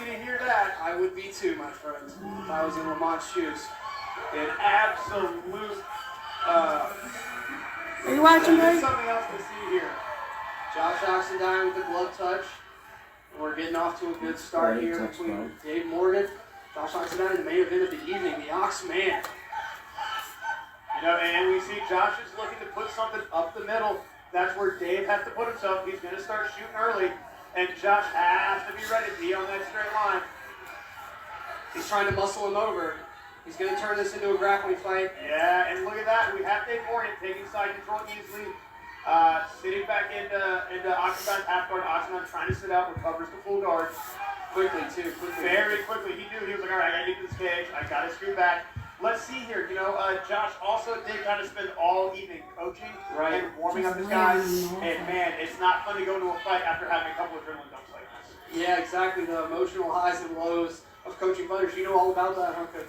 to hear that. I would be too, my friend, if I was in Lamont's shoes. An absolute. Are you watching, There's buddy? something else to see here. Josh Oxendine with the glove touch. We're getting off to a good start here between Dave Morgan, Josh Oxendine, the main event of the evening, the Oxman. You know, and we see Josh is looking to put something up the middle. That's where Dave has to put himself. He's going to start shooting early, and Josh has to be ready to be on that straight line. He's trying to muscle him over. He's going to turn this into a grappling fight. Yeah, and look at that. We have Dave Morgan taking side control easily, sitting back into Oxendine's half guard. Oxendine trying to sit out, recovers the full guard. Quickly, too. Quickly. Very quickly. He knew. He was like, all right, I got to get to this cage. I got to scoot back. Let's see here. You know, Josh also did kind of spend all evening coaching and warming up his guys. And, man, it's not fun to go into a fight after having a couple of adrenaline dumps like this. Yeah, exactly. The emotional highs and lows of coaching fighters. You know all about that, huh, Coach?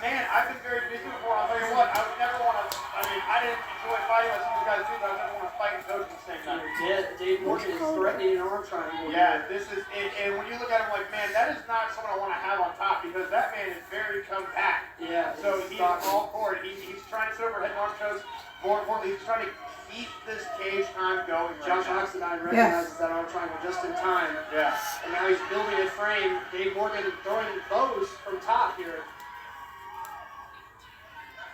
Man, I've been very busy before. I'll tell you what, I would never want to, I didn't enjoy fighting like some of the guys do, but I would never want to fight and coach at the same time. Dave Morgan is threatening an arm triangle. Yeah, this is, and when you look at him like, man, that is not someone I want to have on top because that man is very compact. Yeah. So he's all cord. He's trying to sit over head and arm shows. More importantly, he's trying to keep this cage time going. Josh Oxendine recognizes that arm triangle just in time. Yeah. And now he's building a frame. Dave Morgan throwing bows from top here.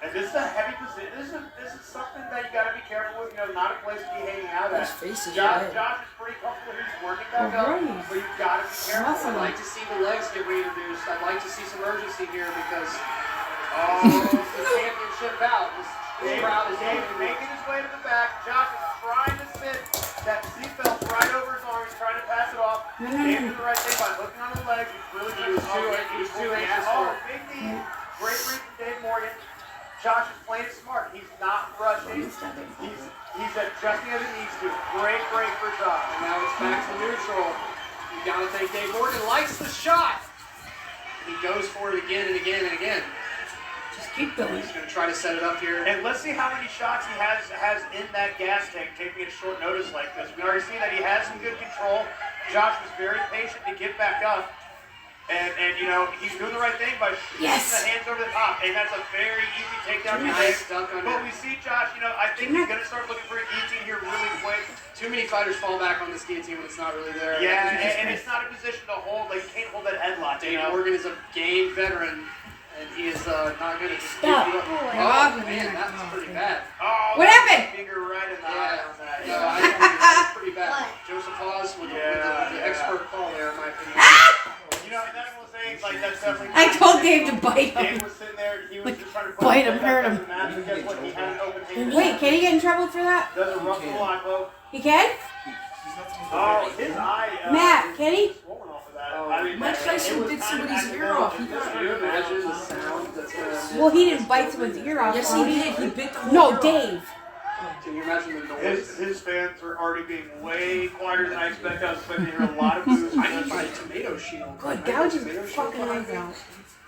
And this is a heavy position. This is something that you got to be careful with. You know, not a place to be hanging out at. His face is Josh red. is pretty comfortable here. He's working back up, but you've got to be careful. I'd like to see the legs get reintroduced. I'd like to see some urgency here because the championship bout. This crowd is making his way to the back. Josh is trying to sit that seatbelt right over his arm. He's trying to pass it off. Can't do the right thing by hooking on the legs. He's really He was too anxious for it. Big knee. Great read from Dave Morgan. Josh is playing it smart. He's not rushing. He's adjusting as he needs to. Great break for Josh. And now it's back to neutral. You gotta think Dave Morgan likes the shot. He goes for it again and again and again. Just keep going. He's gonna try to set it up here. And let's see how many shots he has in that gas tank, taking at short notice like this. We already see that he has some good control. Josh was very patient to get back up. And you know, he's doing the right thing by shooting the hands over the top. And that's a very easy takedown. Nice dunk on But we see Josh, you know, I think he's going to start looking for a guillotine here really quick. Too many fighters fall back on this guillotine when it's not really there. Yeah, and it's not a position to hold. Like, you can't hold that headlock. Dave Morgan is a game veteran, and he is not going to just Stop. Oh, man, that's pretty bad. Oh, what happened? Finger right in the eye on that. Yeah, I think that's pretty bad. Joseph Hawes with the expert call there, in my opinion. You know, and that's one of those things, like, that's definitely... I told Dave to bite Dave him. was sitting there, he was just trying to... Bite him, hurt him. But guess what? He had an open hand. Wait, can he get in trouble for that? Doesn't rough the line, though. He can? Oh, his eye... Matt, can he? Swollen off of that. I mean, Mike Tyson bit somebody's ear off. Can you imagine the sound that's going to... Well, he didn't bite someone's ear off. Yes, he did. He bit the whole No, ear off. Dave. Can you imagine the noise? His fans are already being way quieter than I expected. I was expecting to hear a lot of boos. I need my tomato shield. Good, gouge his fucking eyes out.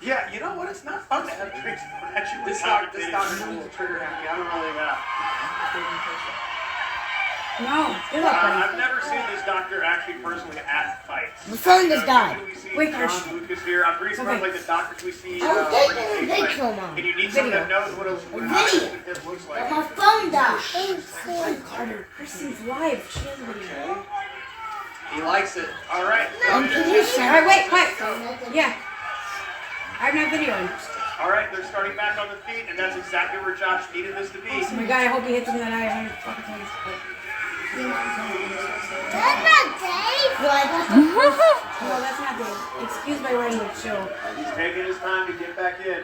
Yeah, you know what? It's not fun to have drinks at you. This doctor's a little trigger happy. I don't really No, give up. I've never seen this doctor actually personally at fights. My phone just died. Wait, Lucas here. I'm pretty surprised like the doctors we see. I'm taking a picture now. And you need someone that knows what an hip looks like. My phone died. Carter, Kristen's live. She has a video. He likes it. All right. Alright, wait, quiet. Yeah. I have no video on. All right, they're starting back on the feet, and that's exactly where Josh needed this to be. Oh my god, I hope he hits him in that eye 100 fucking times. That's not Dave. No, that's not Dave. Excuse my language, so. He's taking his time to get back in.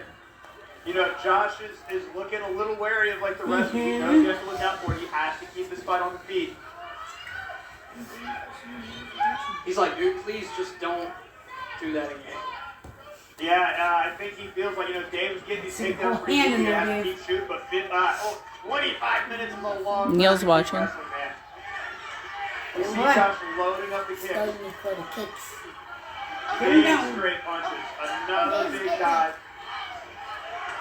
You know, Josh is looking a little wary of like the rest of you. He knows he has to look out for it. He has to keep this fight on the feet. He's like, dude, please just don't do that again. Yeah, I think he feels like, you know, Dave was getting these takedowns pretty hand in good. He there, has to Dave. keep shooting, but 25 minutes is a long Neil's time watching. wrestling, man. You see What? Josh loading up the kick. Starting me for the kicks. Big straight punches. Another big dive.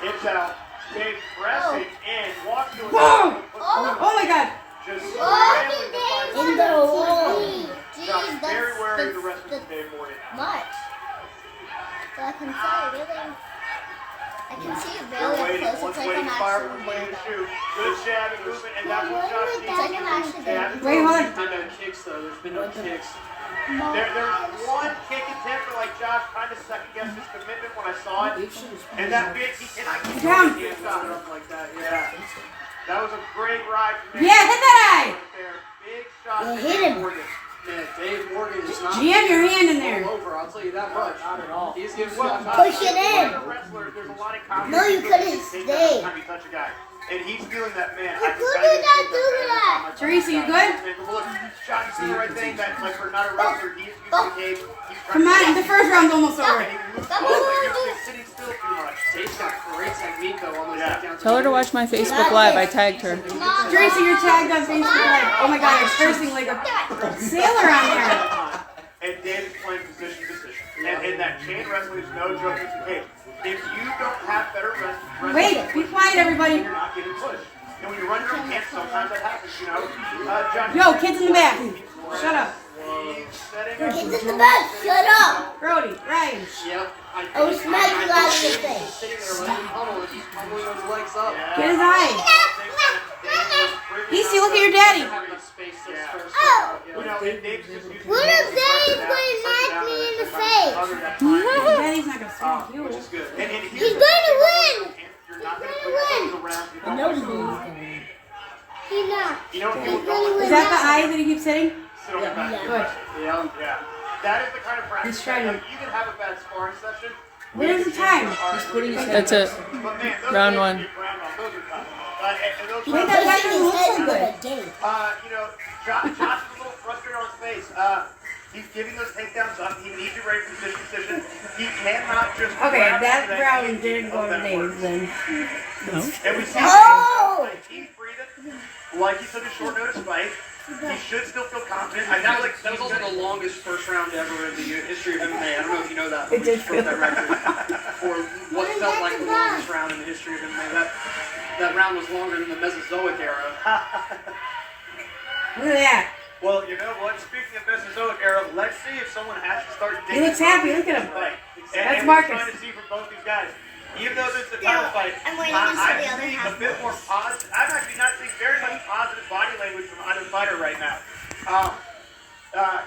Hips out. Dave pressing in. Walks to a Whoa! Oh my god! Just scrambling to find In the wall. Josh Jeez, very wary of the that's wrestling from Dave Morgan. much. So I can see really. I can see it They're really waiting. up close. One's It's like waiting I'm fire, actually one's waiting to doing shoot. Good jab and movement, and that's what Josh needs. It's like I'm actually Jab. doing Wait, hold on. There's been no kicks though. There's been no kicks. There's one kick attempt for like Josh trying to second guess his commitment when I saw it. And that big, he cannot keep Down. his hands up like that. Yeah. That was a great ride from Yeah, hit that eye. right there. Big shot. Yeah, to hit Dave him. Morgan. Man, Dave Morgan is not Jam your hand in there. all over. I'll tell you that much. Not at all. He's giving Well, Push it in. wrestler, there's a lot of confidence. No, you couldn't Take stay. that time you touch a guy. And he's feeling that, man. You couldn't do that. Teresa, you good? Look, Josh, you see the right thing that, like, for not a wrestler, he's using the cage. He's trying Come on, the first round's almost over. And he moves well, but he's sitting still too much. Dave's got great technique though on those takedowns. Tell her to watch my Facebook Live. I tagged her. Teresa, you're tagged on Facebook Live. Oh my God, you're cursing like a sailor on there. And David's playing position to position. And in that chain wrestling is no joke with the cage. If you don't have better wrestling, Wait, be quiet, everybody. you're not getting pushed. And when you run your own camp, sometimes that happens, you know. John, Yo, kids in the back. Shut up. he's setting up. Kids in the back, shut up. Brody, Ryan. Yep. I will smack you out of your face. He's sitting there letting him pummel and he's pummeling those legs up. Get his eye. Easty, look at your daddy. Have enough space this Yeah. first. Oh. You know, and Dave's just using What if Dave's gonna smack me in the face? Your daddy's not gonna smack you. Which is good. And He's gonna win. You're not going to He's put gonna yourself around. You I don't know want he's to gonna win. He's not. You know what He's people gonna don't win. Is that the eye that he keeps hitting? sit on your back. Yeah. Good. Yeah. Yeah. That is the kind of practice He's trying that, to- like, you can have a bad sparring session. Where's the time? He's putting his That's it. But man, those Round things- one. Round one. Those are tough. And those Wait, rounds- that guy Pushing doesn't his look head so into good. the gate. you know, Josh is a little frustrated on his face. He's giving those takedowns up. He needs to break position. He cannot just. Okay, grab that that round cage didn't go of to that Dave work. then. And we see Oh! he's breathing like he took a short notice fight. He should still feel confident. I know, like That was also the longest first round ever in the history of MMA. I don't know if you know that, but It we did just broke feel that record for what felt like the longest round in the history of MMA. That round was longer than the Mesozoic era. Look at that. Well, you know what? Speaking of Mesozoic era, let's see if someone has to start. He looks happy. Look at him. That's And Marcus. we're trying to see from both these guys. Even though this is a title fight, I'm waiting to see I'm the other seeing half a bit more positive. I'm actually not seeing very much positive body language from either fighter right now.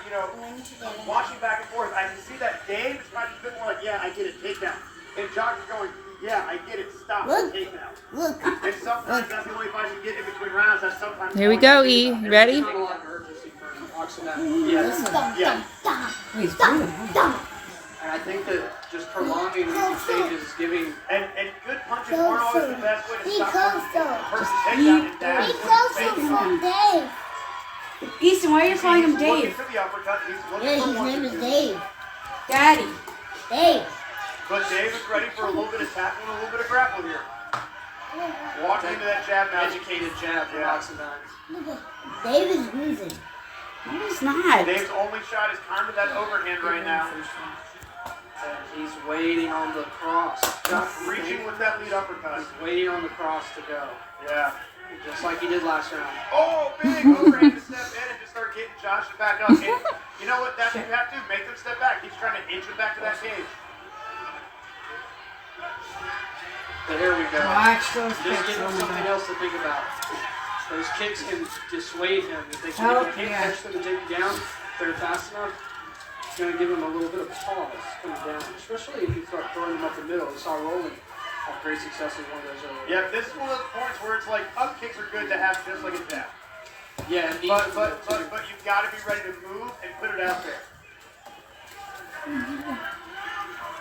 You know, watching back and forth, I can see that Dave is trying to be a bit more like, yeah, I get it, takedown. And Josh is going, yeah, I get it, stop, Look. takedown. Look. And sometimes that's the only fight you get in between rounds. That's sometimes. Here we go, E. You ready? Not a lot of urgency for Oxenat. Yeah. Yeah. He's breathing. And I think that just prolonging these exchanges, giving And good punches aren't always the best way to Be stop closer. a person takedown and dash. Be closer from Dave. Easton, why are you calling him He's looking Dave? for the uppercut. He's looking Yeah, for his one, name two, is three. Dave. Daddy. Dave. But Dave is ready for a little bit of tackle and a little bit of grapple here. Walking into that jab now. educated jab from Yeah. Oxenat. Look at Dave is losing. No, he's not. Dave's only shot is kind of that overhand right now. And he's waiting on the cross. Just reaching with that lead uppercut. He's waiting on the cross to go. Yeah. Just like he did last round. Oh, big overhand to step in and just start getting Josh back up. And you know what? That's what you have to do. Make them step back. He's trying to inch it back to that cage. There we go. Watch those Just kicks. give him Oh my something God. else to think about. Those kicks can dissuade him. If they Oh, can't yeah. catch them and take you down, if they're fast enough, it's going to give him a little bit of pause coming down. Especially if you start throwing them up the middle. We saw Roland have great success with one of those earlier. Yeah, this is one of those points where it's like up kicks are good to have just like a jab. Yeah, and But you've got to be ready to move and put it out there.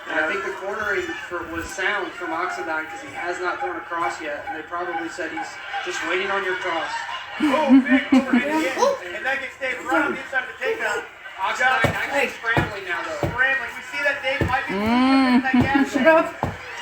And I think the cornering was sound from Oxenat because he has not thrown a cross yet. And they probably said he's just waiting on your cross. Oh, big overhand again. And that gets Dave right on the inside of the takedown. Oxenat actually scrambling now, though. Scrambling. We see that Dave might be in that gas. Shut up.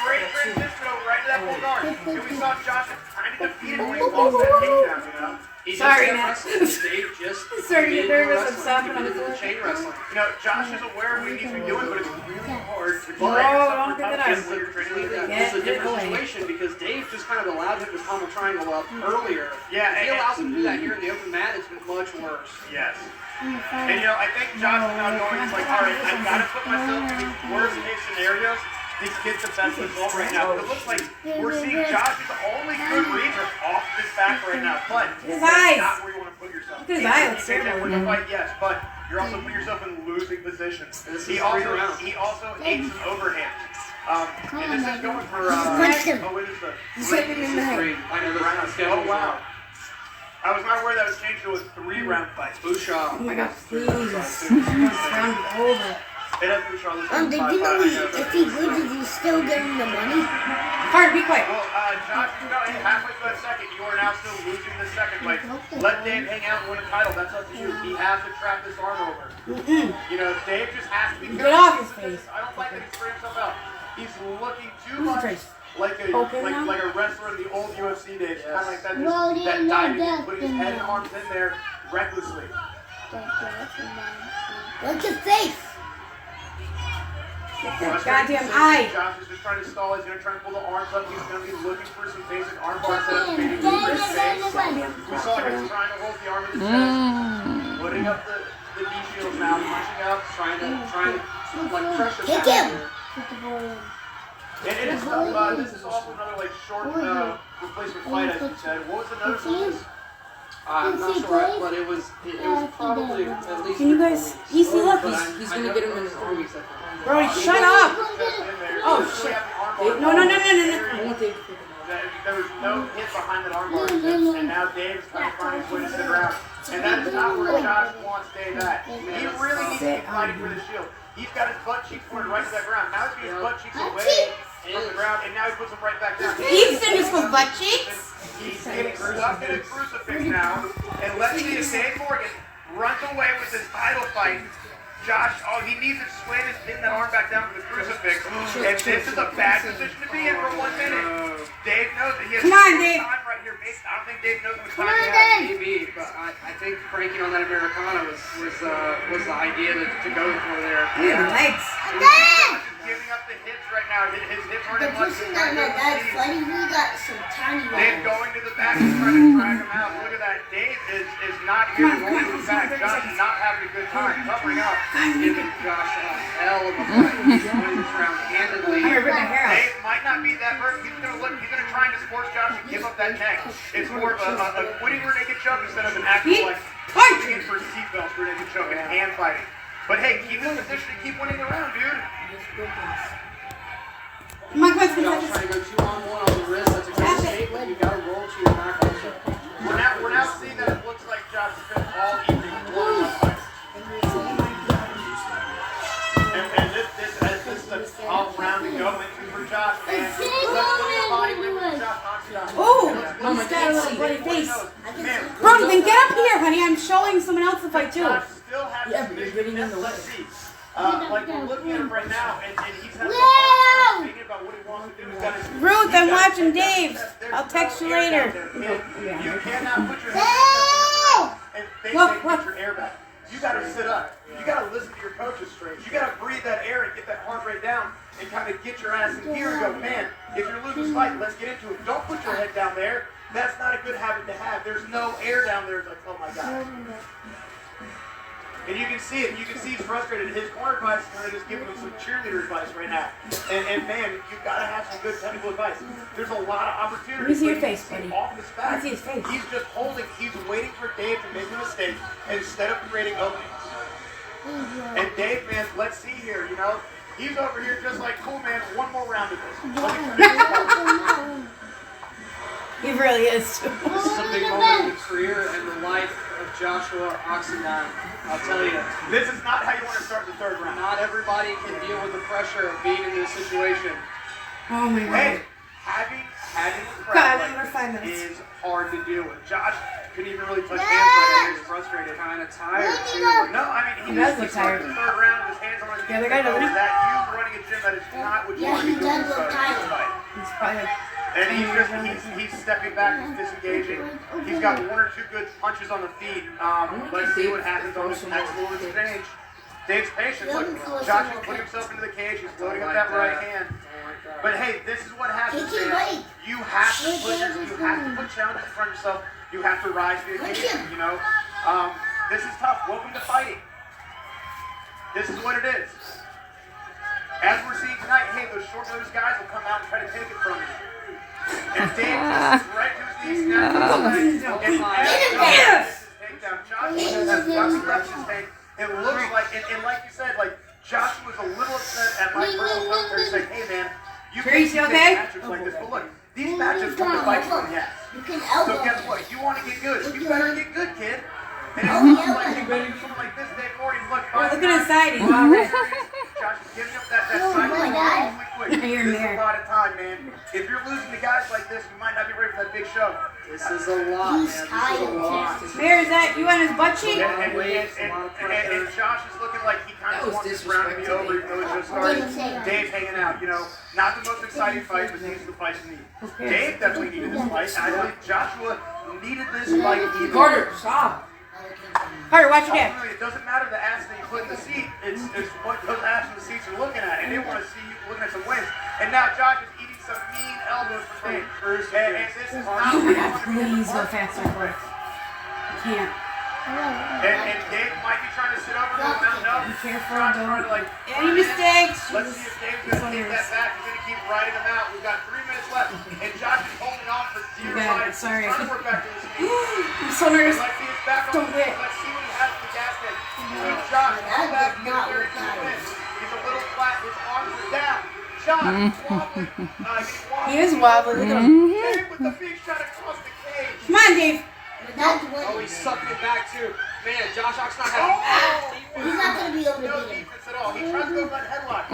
Great transition over right to that full guard. And we saw Josh trying to defeat it when he lost that takedown, you know? Sorry, Dave Matt. just Starting to get nervous and wrestling, stopping on committed the to the chain wrestling. You know, Josh is aware of what he needs to be doing, but it's really hard to Whoa, train yourself don't for get tough that kids out. when you're training like that. This is a Get different away. situation because Dave just kind of allowed him to pummel triangle up earlier. Yeah, If he and- allows him to do that here in the open mat, it's been much worse. Yes. And you know, I think Josh is now going, he's like, all right, I've got to put myself in the worst case scenarios to get the best result right now. But it looks like we're seeing Josh's only good reads are off his back right now. But His that's eyes. not where you want to put yourself. His He eyes, takes that terrible. win the fight, yes, but you're also putting yourself in losing positions. This He is also 3 rounds. hates an overhand. And this is going for, Punch him. what is the? Hit him in the head. I know that's not Oh, scheduled. wow. I was not aware that was changed to a 3-round fight. Bouchard. Oh my God, please. Round it over. It has Bouchard. Did you know if he loses, he's still getting the money? Hard, be quiet. Well, Josh, you know, halfway through that second, you are now still losing the second fight. Let Dave hang out and win a title. That's up to you. He has to trap this arm over. You know, Dave just has to be Get off his face. I don't like that he's spreading himself out. He's looking too Who's much the face? like a Open now? like a wrestler in the old UFC days. Kind of like that, Well, just, yeah, that diving, yeah, putting his head and arms in there recklessly. Look his face. That goddamn eye. Josh is just trying to stall. He's going to try and pull the arms up. He's going to be looking for some basic arm bar Come setups. in. Maybe Get with his face. in. We saw him trying to hold the arm in his chest, putting up the knee shields now, punching up, Trying to like pressure Kick pass him. here. And it is this is also another like short replacement fight, as you said. What was the notice of this? I'm not sure, but it was probably at least. Can you guys, Easy, look, He's gonna get him in his arm. Brody, shut up. Oh shit. No. I won't take it. There was no hit behind that armbar, and now Dave's trying to find his way to sit around. And that is not where Josh wants Dave at. He really needs to be fighting for the shield. He's got his butt cheeks pointed right to that ground. Now he's got his butt cheeks away from the ground, and now he puts them right back down. He's finished with butt cheeks. He's getting stuck in a crucifix now, and let's see if Dave Morgan runs away with this title fight. Josh, all he needs is swing and pin that arm back down from the crucifix, and this is a bad position to be in for 1 minute. Dave knows that he has Come on, Dave. time right here. I don't think Dave knows what Come time on, he has. Dave. Maybe, but I think cranking on that Americana was the idea to go for there. Legs. Josh is giving up the hits right now. His hips aren't The as much person as that my dad's Dave. fighting, he got some tiny Dave ones. going to the back and trying to drag him out. Look at that. Dave is not here to hold him back. Josh is not having a good time. Covering up. Giving Josh a hell of a fight. He's winning this round handedly. I'm gonna rip my hair out. Dave might not be that person. He's gonna try and just force Josh to give up that neck. It's more of a quitting rear naked choke instead of an actual like punching in for seatbelts rear naked choke and hand fighting. But hey, keep in position and keep winning the round, dude. Come on, Josh trying to go 2-on-1 on the wrist. That's a good escape, but you got to roll to your back also. We're now seeing that it looks like Josh has spent all evening warming up fight. And this is a tough round to go into for Josh. And let's look at the body weight with Josh Oxidon. Oh, he's got a little bloody face. Man, Brody, then get up here, honey. I'm showing someone else to fight too. Josh still has Yeah, but you're getting in the way. Let's see. Like we're looking at him right now, and he's having a Whoa! hard time thinking about what he wants to do. He's got his, Ruth, I'm he's got watching his- Dave's. there's I'll text you no air later. down there, kid. You cannot put your No! and they Look, say look. get your air back. You got to sit up. You got to listen to your coaches straight. You got to breathe that air and get that heart rate down and kind of get your ass in here and go, man, if you're losing this fight, let's get into it. Don't put your head down there. That's not a good habit to have. There's no air down there. It's like, oh my God. And you can see it. You can see he's frustrated. His corner advice is kind of just giving him some cheerleader advice right now. And man, you've got to have some good technical advice. There's a lot of opportunities. Let me see your but face, he's buddy. Off his back. Let me see his face. He's just holding. He's waiting for Dave to make a mistake instead of creating openings. And Dave, man, let's see here. You know, he's over here just like, cool, man. One more round of this. Let me finish this one. He really is. This is a big moment in the career and the life of Joshua Oxendine. I'll tell you, This is not how you want to start the third round. not everybody can deal with the pressure of being in this situation. Oh my Hey, God. having a God, crowd another 5 like minutes. this is hard to deal with. Josh couldn't even really touch hands right now. He was frustrated. Kind of tired too. No, I mean, He does look started tired. the third round with his hands on his The other guy doesn't. That you running a gym that is not what you Yeah, want to he be doing does look to start a tired. fight. He's probably like, And he's stepping back, he's disengaging. He's got one or two good punches on the feet. Let's see what happens on this next little exchange. Dave's patient. Look, Josh is putting himself into the cage. He's loading up that right hand. But hey, this is what happens, man. You have to put challenges in front of yourself. You have to rise to the occasion, you know. This is tough. Welcome to fighting. This is what it is. As we're seeing tonight, hey, those short notice guys will come out and try to take it from you. And Dave just right to his knees, snaps his leg, and Josh left his tank. It looks like, and like you said, like Josh was a little upset at my personal commentary saying, hey man, you can take matchups like this, but look, these matchups come to bite you in the ass. So guess what? You want to get good. You better get good, kid. And it looks like you're ready for something like this, Dave Morty. Look at his side. He's Josh is giving up that side quick. This is a lot of time, man. If you're losing to guys like this, you might not be ready for that big show. This is a lot, man. This is a lot. Mayor, is that you on his butt cheek? And Josh is looking like he kind of wants this round to be over, even though it just started. Dave's hanging out, you know. Not the most exciting fight, but these are the fights we need. Dave definitely needed this fight, and I believe Joshua needed this fight either. Carter, stop. Carter, watch your dad. It doesn't matter the ass that you put in the seat. It's what those ass in the seats are looking at, and they want to see you looking at some wins. And now Josh is eating some mean elbows for Dave. And this is not Oh my God, please go faster, boy. I can't. And Dave might be trying to sit over and mount up. Be careful, Josh trying to, don't. like, Any mistakes? let's see if Dave's going to take that back. He's going to keep riding him out. We've got 3 minutes left. And Josh is holding on for dear life. Sorry. He's trying to work back to his feet. I'm so nervous. Let's see his back on Don't the quit. Let's see what he has in the gas tank. Good Josh. Come back and get a very good win. He's a little flat. His arms are down. Josh wobbling. He is wobbly. Look at him. Dave with the big shot across the cage. Come on, Dave. Oh, he's sucking it back too. Man, Josh Oxnard has He's not going to be able to no beat him. defense at all. He tries to go for that headlock.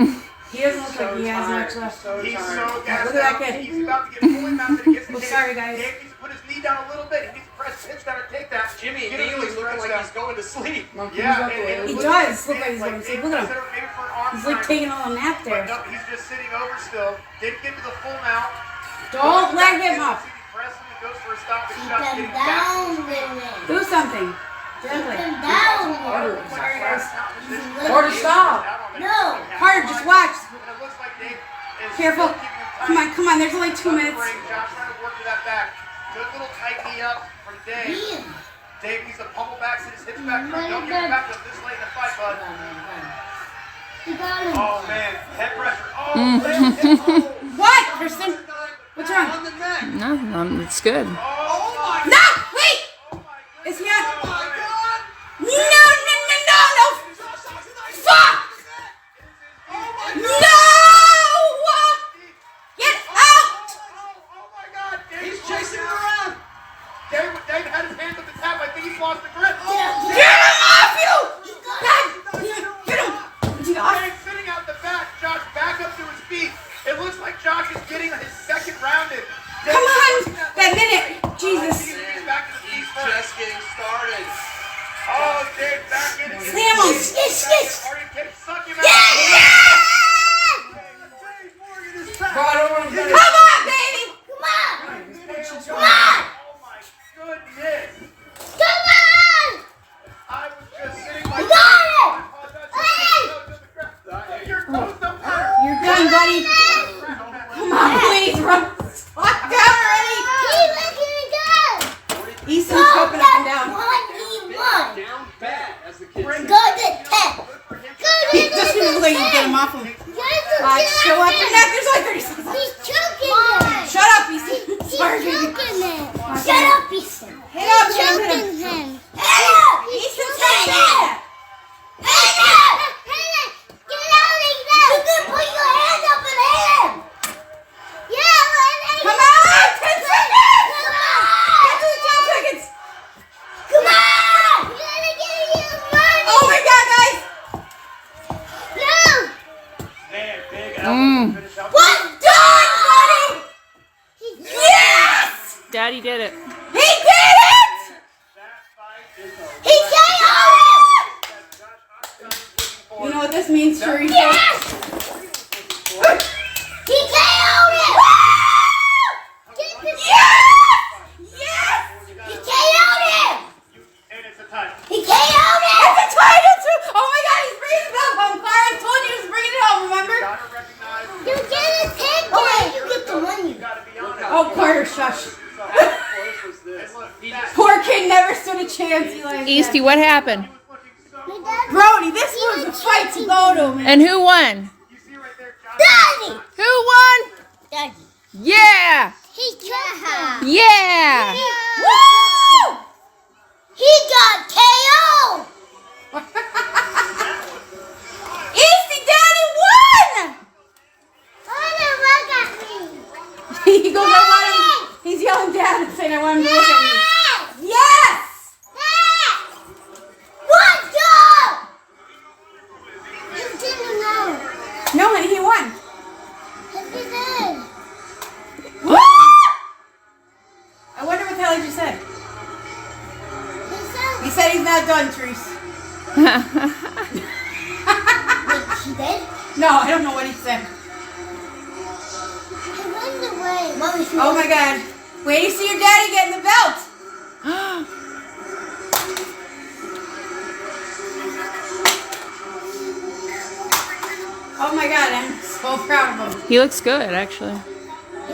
He doesn't look like he has much left. He's so Look gassed at that out. kid. He's about to get fully mounted against the Oh, cage. sorry, guys. Dave needs to put his knee down a little bit. He needs to press his hips down and take that. Jimmy Get him Neely's looking stretched like out. he's going to sleep. Yeah, He does look like he's going to sleep. Look at him. Maybe for an arm He's like triangle. taking a little nap But there. no, he's just sitting over still. Didn't get to the full mount. Don't let him up. He presses and goes for a stopping Keep shot. him Getting back down to his feet. with him. Do something. Keep Gently. him down with Carter, him. Sorry, guys. Carter, stop. No. Carter, just watch. And it looks like Dave is Careful. still keeping him tight. Come on. There's only 2 minutes. Josh trying to work to that back. Good little tight knee up from Dave. Beat him. Dave needs to pummel back, sit his hips back. Don't get back up this late in the fight, bud. He got him. Oh, man. Head pressure. Oh, man. What, Kristen? What's wrong? On the neck. No, it's good. Oh, my No! Wait! Oh, my God. Is he on? Oh my God! No! Fuck! No! Get out! Oh, my God. He's chasing him around. Dave had his hands up the tap. I think he's lost the grip. Get him off you! God! Get him! Is he off? Dave sitting out the back. Josh back up to his feet. It looks like Josh is getting his second round in. Come on! That minute! Jesus. He's back to the feet He's first. just getting started. Oh, Dave back in. Slam him! Already kicked. Suck him out. Bro, I don't want to Come on, baby! Come on. Come on! Oh my goodness! Come on. I was just sitting like You got it! Your toes don't hurt. You're done, buddy. Come on, please, run. Fuck down already. Keep making it go. Easton's jumping up and down. He won. Down bad, as the kids Go say. to 10. Go to He doesn't even look like you get him off him. Show up your neck. There's only 30 seconds left. He's choking him. Shut up, Easton. He's Sorry, baby. choking him. Shut up, Easton. Hit up, He's Jim. Hit him. choking him. Easton's choking. Get out of there. You can put your hand up and hit him. Yeah, Come on! 10 seconds! Come on. Get to the 10 seconds! Come on. You gotta get him money. Oh my god, guys! No. Man, big elbow to finish out. What? Done, buddy! Yes! Daddy did it. He did it! That fight is a He KO'd him. Josh Oxnard is looking for. You know what this means, Teresa? Yes. He KO'd him. Easty, what happened? Brody, this was the fight to go to, man. And who won? Daddy! Who won? Daddy. Yeah! He got Yeah! Woo! He got KO! Easty Daddy won! Look at me! He goes, I want him. He's yelling Dad and saying, I want him to look at me. Yes! Let's go! You didn't know. No, and he won. Yes, he did. Woo! I wonder what the hell he just said. He said he's not done, Therese. Wait, he did? No, I don't know what he said. He went away. Mommy, Oh my God. Wait till you see your daddy getting the belt. Oh my God, I'm so proud of him. He looks good, actually.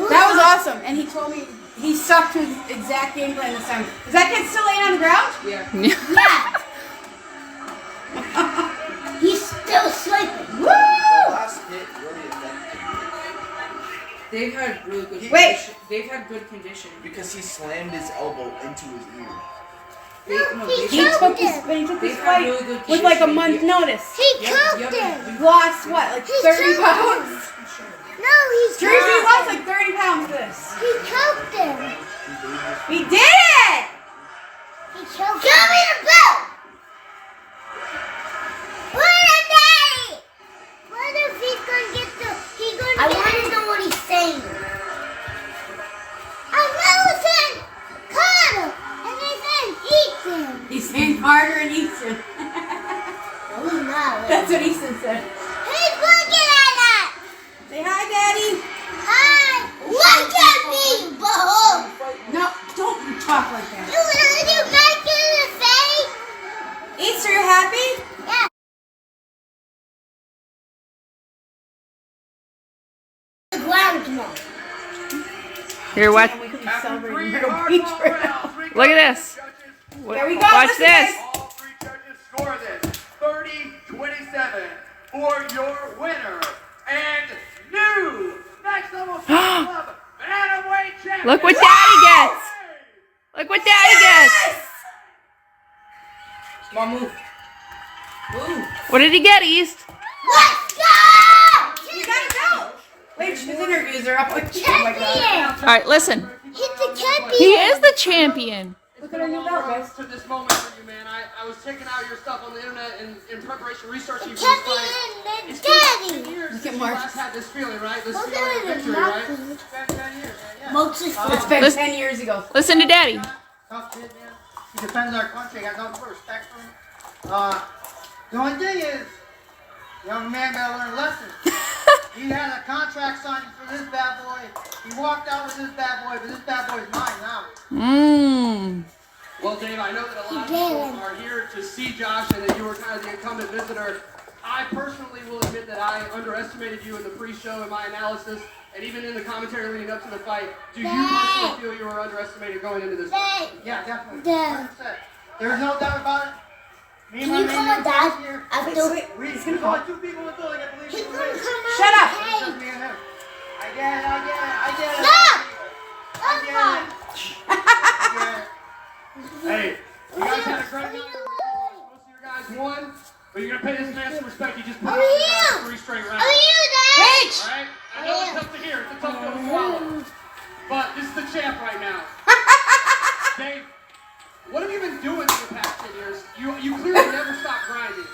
That was awesome. And he told me he stuck to his exact game plan this time. Is that kid still laying on the ground? Yeah. Yeah. He's still sleeping. Woo! Last hit really affected him They've had really good Wait. condition. They've had good condition. because he slammed his elbow into his ear. They, no, he they've He had- took choked his, him. but he took his They've had fight really good with like a conditioning. month's notice. He choked yeah, him. Lost what, like He 30 choked pounds? No, he's Therese, he not. lost like 30 pounds this. He choked him. He did it! He choked him. Give me the belt. What a day. What if he's gonna get the? He's gonna. I want to know what he's saying. I know it's Carter, and he's saying Ethan. He's saying Carter and Easton. Oh no. That's what Easton said. He's looking at us. Say hi, Daddy. Hi. Look at me, Bo. No, don't talk like that. You want you back in the face? Easter, you happy? Yeah. The ground tomorrow. Here, watch. We could be celebrating Myrtle Beach right now. Look at this. There we go. Watch Listen, this. guys. All three judges score this 30-27 for your winner and new next level club bantamweight champion. Look what Daddy gets. Look what Daddy gets. Small move. Move. What did he get, East? Let's go! You got a belt. Wait, his interviews are up. Oh my God. Champion! All right, listen. He's the champion! He is the champion. Look at our new belt, guys. To this moment for you, man. I was checking out your stuff on the internet and in preparation, researching for this Champion fight. and It's been 10 daddy! years Look at since you Mark. last had this feeling, right? This Look feeling at of his victory, mouth. right? It's been 10 years, man. Moses It's been Listen. 10 years ago. Listen to Daddy. Tough kid, man. He defends our country. I got nothing but respect for him. The only thing is, young man gotta learn a lesson. He had a contract signed for this bad boy. He walked out with this bad boy, but this bad boy is mine now. Mmm. Well, Dave, I know that a lot of people are here to see Josh and that you were kind of the incumbent visitor. I personally will admit that I underestimated you in the pre-show in my analysis, and even in the commentary leading up to the fight. Do you personally feel you were underestimated going into this fight? Yeah, definitely. Dad. 100%. There's no doubt about it. Me and Can you my call man my dad? here. After There's only two people in the building that believe he's in gonna this. come out. Shut up. It's just me and him. I get it. Stop! I get it. Hey, You guys had a great night. Most of your guys won, but you're going to pay this man some respect. You just put Oh, on yeah. 3 straight rounds. Are you there? Rich! Alright? I know it's tough to hear. It's a tough pill to swallow. But this is the champ right now. Dave, what have you been doing for the past 10 years? You clearly never stopped grinding.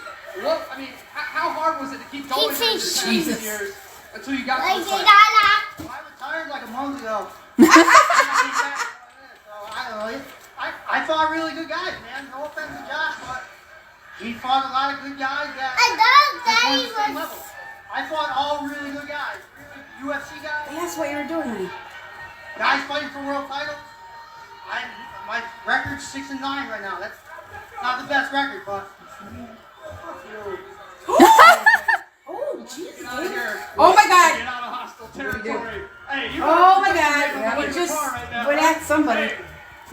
What, I mean, how hard was it to keep going He for the says past 10 Jesus. years until you got to Like this you fight? got Well, I retired like a month ago. I fought really good guys, man. No offense to Josh, but he fought a lot of good guys that I thought just Daddy weren't the same was. level. I fought all really good guys, really UFC guys, That's what you were doing, honey. guys fighting for world titles. My record's 6-9 right now. That's not the best record, but Oh, Jesus. Get out of here. Oh my God. Get out of hostile territory. Hey, you Oh my you God. in We your just car right now, went right? at somebody.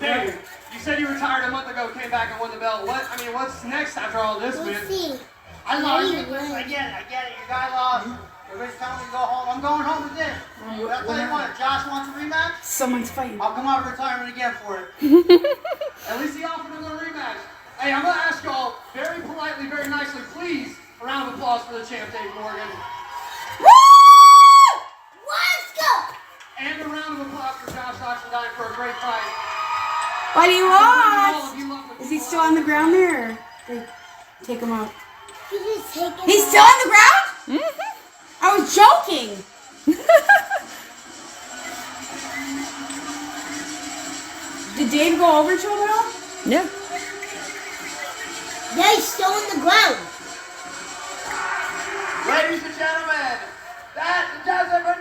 Dave, you said you retired a month ago, came back and won the belt. What's next after all this, We'll man? see. I love it. Listen, I get it. Your guy lost. Everybody's telling me to go home. I'm going home with this. But I'll tell you what, if Josh wants a rematch, Someone's fighting. I'll come out of retirement again for it. At least he offered him a rematch. Hey, I'm going to ask y'all very politely, very nicely, please, a round of applause for the champ, Dave Morgan. Let's go. And a round of applause for Josh Oxendine for a great fight. But he lost. You love the Is he still on the ground there? Or they take him out. He just taking He's still on the ground? I was joking. Did Dave go over to him at all? Yeah. Yeah, he's still on the ground. Ladies and gentlemen, that does it for